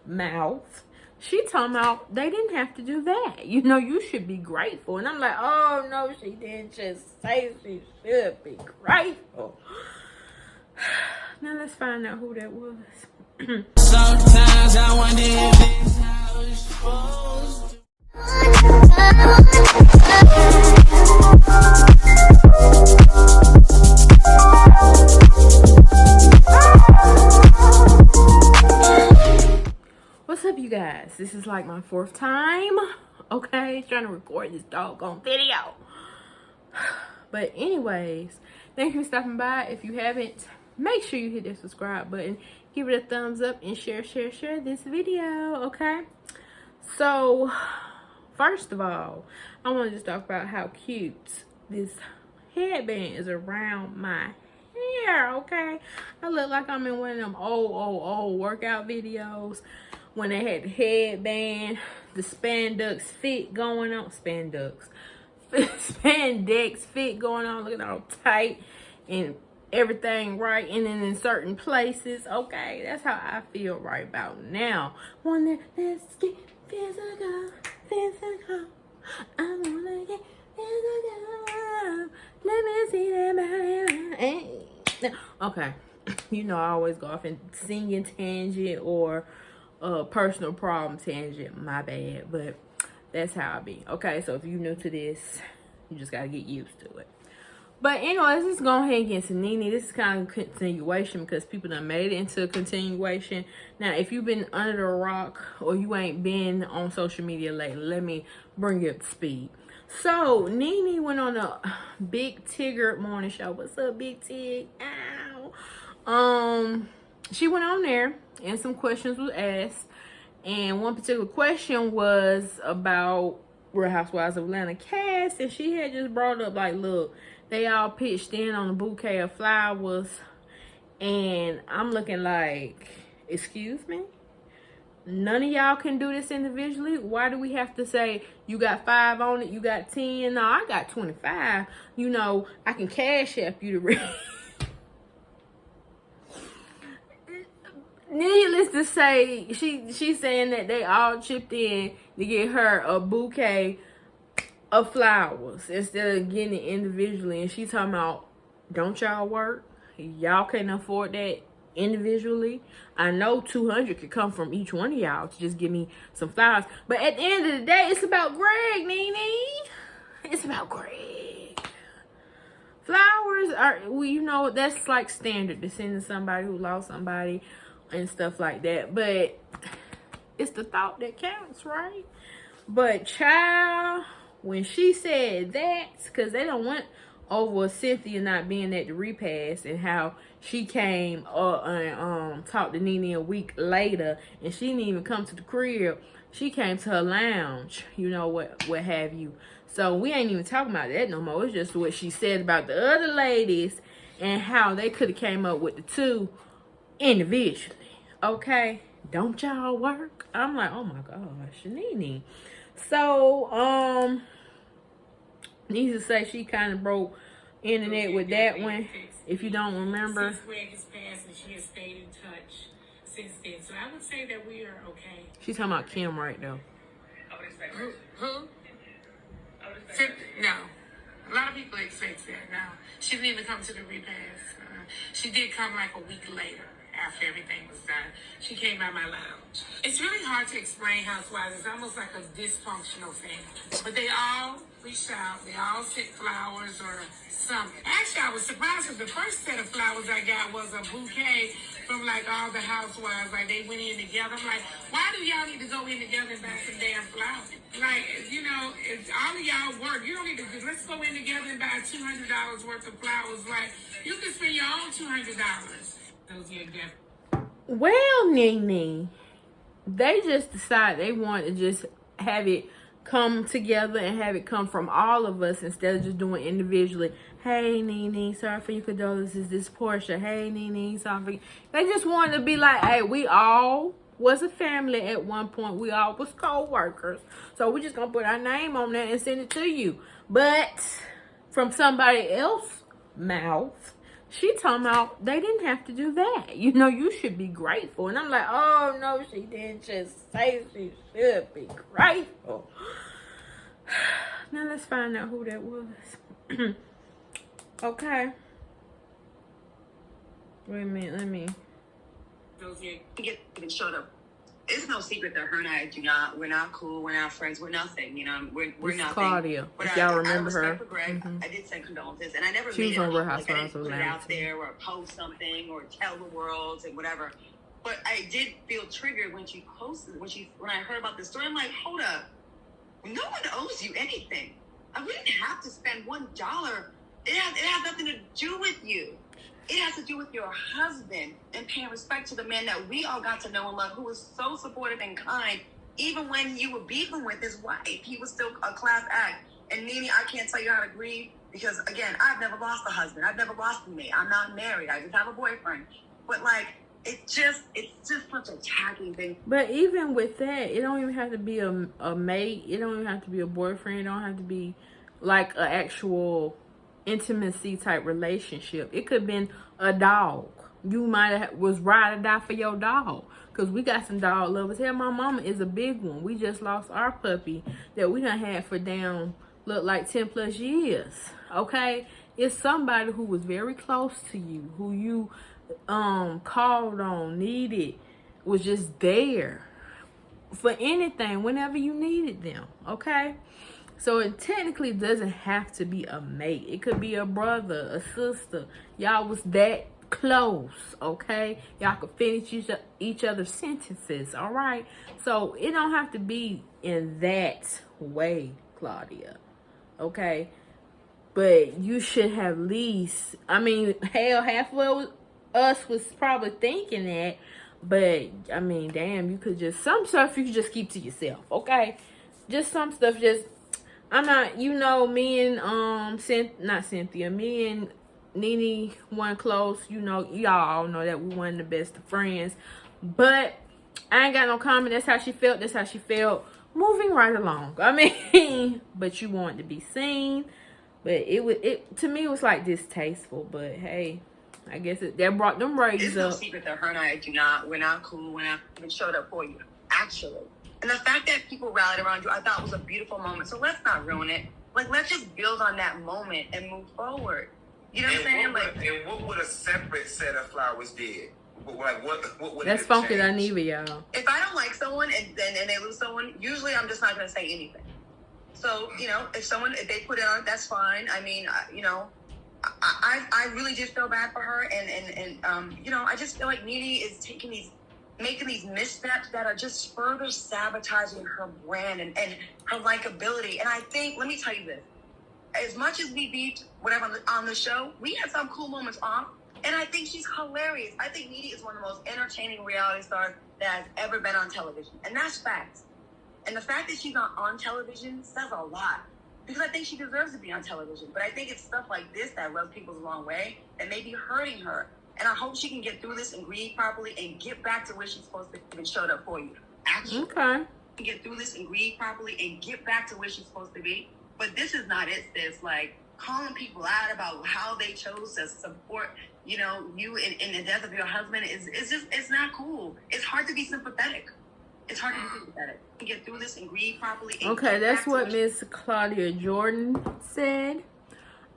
mouth. She talking about they didn't have to do that. You know, you should be grateful. And I'm like, oh no, she didn't just say she should be grateful. Now let's find out who that was. Sometimes I wonder if it's how it's supposed to. What's up, you guys? This is like my 4th time, okay, trying to record this doggone video. But anyways, thank you for stopping by. If you haven't, make sure you hit that subscribe button, give it a thumbs up, and share this video, okay? So first of all, I want to just talk about how cute this headband is around my hair, okay? I look like I'm in one of them old workout videos when they had the headband, the spandex fit going on, spandex fit going on, looking all tight and everything right, and then in certain places, okay? That's how I feel right about now. Let's get physical. I wanna get physical. Let me see that. Okay, you know I always go off in singing tangent or personal problem tangent. My bad, but that's how I be. Okay, so if you're new to this, you just gotta get used to it. But anyways, let's go ahead and get to Nene. This is kind of a continuation because people done made it into a continuation. Now, if you've been under a rock or you ain't been on social media lately, let me bring you up to speed. So, Nene went on a Big Tigger morning show. What's up, Big Tig? Ow. She went on there and some questions was asked. And one particular question was about Real Housewives of Atlanta cast. And she had just brought up, like, look, they all pitched in on a bouquet of flowers. And I'm looking like, excuse me? None of y'all can do this individually? Why do we have to say you got 5 on it, you got 10? No, I got 25. You know, I can cash app you the rest. Needless to say, she's saying that they all chipped in to get her a bouquet of flowers instead of getting it individually. And she's talking about, don't y'all work? Y'all can't afford that individually. I know 200 could come from each one of y'all to just give me some flowers. But at the end of the day, it's about Gregg, Nene. It's about Gregg. Flowers are, well, you know, that's like standard to send to somebody who lost somebody and stuff like that. But it's the thought that counts, right? But child, when she said that, because they don't want over Cynthia not being at the repast and how she came and talked to Nene a week later and she didn't even come to the crib. She came to her lounge, you know, what have you. So we ain't even talking about that no more. It's just what she said about the other ladies and how they could have came up with the 2 individually. Okay, don't y'all work? I'm like, oh my gosh, Nene. So needs to say she kind of broke internet with that one, if you don't remember. Since Gregg has passed and she has stayed in touch since then. So I would say that we are okay. She's talking about Kim right though. Who? No. A lot of people expect that. No. She didn't even come to the repast. She did come like a week later after everything was done. She came by my lounge. It's really hard to explain Housewives. It's almost like a dysfunctional family. But they all reached out. They all sent flowers or something. Actually, I was surprised because the first set of flowers I got was a bouquet from like all the housewives. Like they went in together. I'm like, why do y'all need to go in together and buy some damn flowers? Like, you know, it's all of y'all work. You don't need to, let's go in together and buy $200 worth of flowers. Like, you can spend your own $200. Well, Nene, they just decided they want to just have it come together and have it come from all of us instead of just doing individually. Hey, Nene, sorry for your condolences. This Portia. Hey, Nene, sorry for you. They just wanted to be like, hey, we all was a family at one point. We all was co-workers. So we're just going to put our name on that and send it to you. But from somebody else's mouth, She talking about they didn't have to do that. You know, you should be grateful. And I'm like, oh no, she didn't just say she should be grateful. Now let's find out who that was. Okay. Wait a minute, let me. Those here get even showed up. It's no secret that her and I we're not cool, we're not friends, we're nothing, you know, we're nothing. Claudia, but if y'all remember I her. For Gregg, I did send condolences, and I never She was on Real Housewives I didn't put it out there or post something or tell the world and whatever. But I did feel triggered when she posted, when I heard about this story. I'm like, hold up, no one owes you anything. We didn't have to spend $1. It has nothing to do with you. It has to do with your husband and paying respect to the man that we all got to know and love, who was so supportive and kind. Even when you were beefing with his wife, he was still a class act. And Nene, I can't tell you how to grieve because, again, I've never lost a husband. I've never lost a mate. I'm not married. I just have a boyfriend. But, like, it's just such a tacky thing. But even with that, it don't even have to be a mate. It don't even have to be a boyfriend. It don't have to be, like, an actual intimacy type relationship. It could have been a dog. You might have was ride or die for your dog, because we got some dog lovers. Hell, my mama is a big one. We just lost our puppy that we done had for look like 10 plus years. Okay, it's somebody who was very close to you, who you called on, needed, was just there for anything whenever you needed them. Okay, so it technically doesn't have to be a mate. It could be a brother, a sister. Y'all was that close, okay? Y'all could finish each other's sentences, all right? So it don't have to be in that way, Claudia, okay? But you should have least, I mean, hell, half of us was probably thinking that, but, I mean, damn, you could just, some stuff you could just keep to yourself, okay? Just some stuff, just, I'm not, you know, me and, not Cynthia, me and Nene weren't close. You know, y'all all know that we weren't the best of friends. But I ain't got no comment. That's how she felt. That's how she felt. Moving right along. I mean, but you wanted to be seen. But it to me, it was like distasteful. But hey, I guess that brought them ratings up. It's no secret that her and I we're not cool. We're not even showed up for you, actually. And the fact that people rallied around you, I thought was a beautiful moment. So let's not ruin it. Like, let's just build on that moment and move forward. You know what I'm saying? And what would a separate set of flowers did? Like, what would that's funky, Nene, y'all. If I don't like someone and they lose someone, usually I'm just not going to say anything. So, you know, if they put it on, that's fine. I mean, you know, I really just feel bad for her. And you know, I just feel like Nene is making these missteps that are just further sabotaging her brand and her likability. And I think, let me tell you this. As much as we beat whatever on the show, we had some cool moments off, and I think she's hilarious. I think Nene is one of the most entertaining reality stars that has ever been on television, and that's facts. And the fact that she's not on television says a lot, because I think she deserves to be on television. But I think it's stuff like this that rubs people the wrong way and may be hurting her. And I hope she can get through this and grieve properly and get back to where she's supposed to be and showed up for you. Actually, okay. Get through this and grieve properly and get back to where she's supposed to be. But this is not it, sis. Like, calling people out about how they chose to support, you know, you in the death of your husband it's not cool. It's hard to be sympathetic. It's hard to be sympathetic. Get through this and grieve properly. And okay, that's what Miss Claudia Jordan said.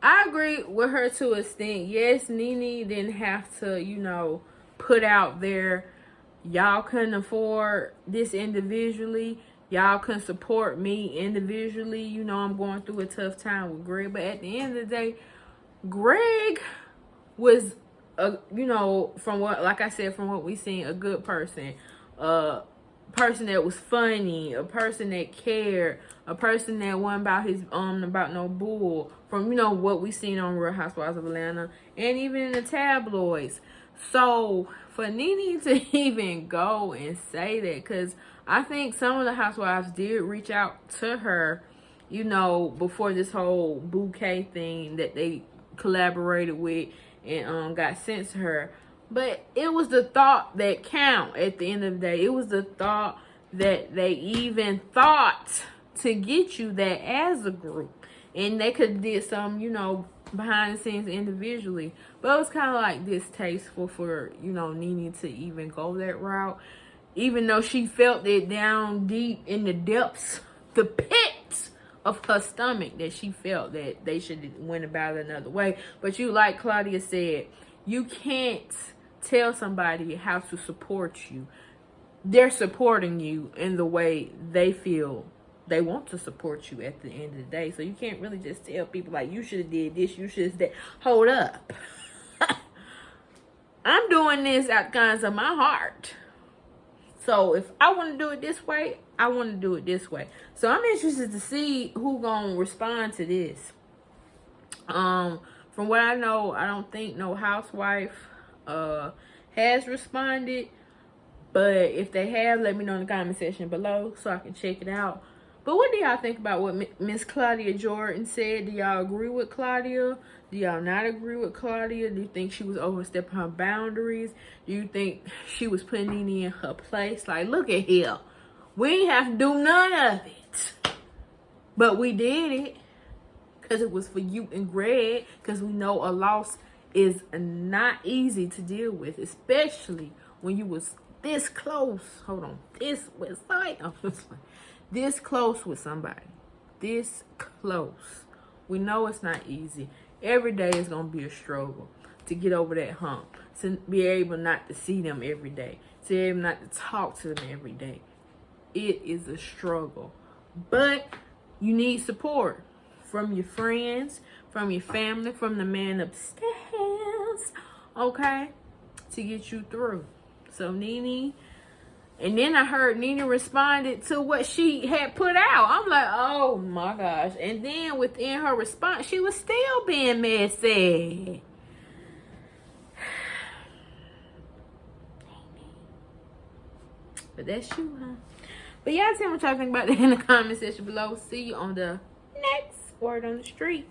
I agree with her to an extent. Yes, Nene didn't have to, you know, put out there, y'all couldn't afford this individually. Y'all can support me individually. You know, I'm going through a tough time with Gregg. But at the end of the day, Gregg was, you know, from what we seen, a good person. A person that was funny. A person that cared. A person that wasn't about no bull. From, you know, what we seen on Real Housewives of Atlanta. And even in the tabloids. So, for Nene to even go and say that, because I think some of the housewives did reach out to her, you know, before this whole bouquet thing that they collaborated with and got sent to her. But it was the thought that count at the end of the day. It was the thought that they even thought to get you that as a group. And they could have did some, you know, behind the scenes individually. But it was kind of like distasteful for, you know, Nene to even go that route. Even though she felt it down deep in the depths, the pits of her stomach, that she felt that they should have went about it another way. But you, like Claudia said, you can't tell somebody how to support you. They're supporting you in the way they feel they want to support you at the end of the day. So you can't really just tell people like, you should have did this, you should have that. Hold up. I'm doing this out of the kindness of my heart. So if I want to do it this way, I want to do it this way. So I'm interested to see who gonna respond to this. From what I know, I don't think no housewife has responded. But if they have, let me know in the comment section below so I can check it out. But what do y'all think about what Miss Claudia Jordan said? Do y'all agree with Claudia? Do y'all not agree with Claudia? Do you think she was overstepping her boundaries? Do you think she was putting Nene in her place? Like, look at here. We ain't have to do none of it. But we did it. Because it was for you and Gregg. Because we know a loss is not easy to deal with. Especially when you was this close. Hold on. This close with somebody. This close. We know it's not easy. Every day is going to be a struggle to get over that hump. To be able not to see them every day. To be able not to talk to them every day. It is a struggle. But you need support from your friends, from your family, from the man upstairs. Okay? To get you through. So Nene... And then I heard Nene responded to what she had put out. I'm like, oh my gosh. And then within her response, she was still being messy. But that's you, huh? But y'all tell me what y'all think about that in the comment section below. See you on the next word on the street.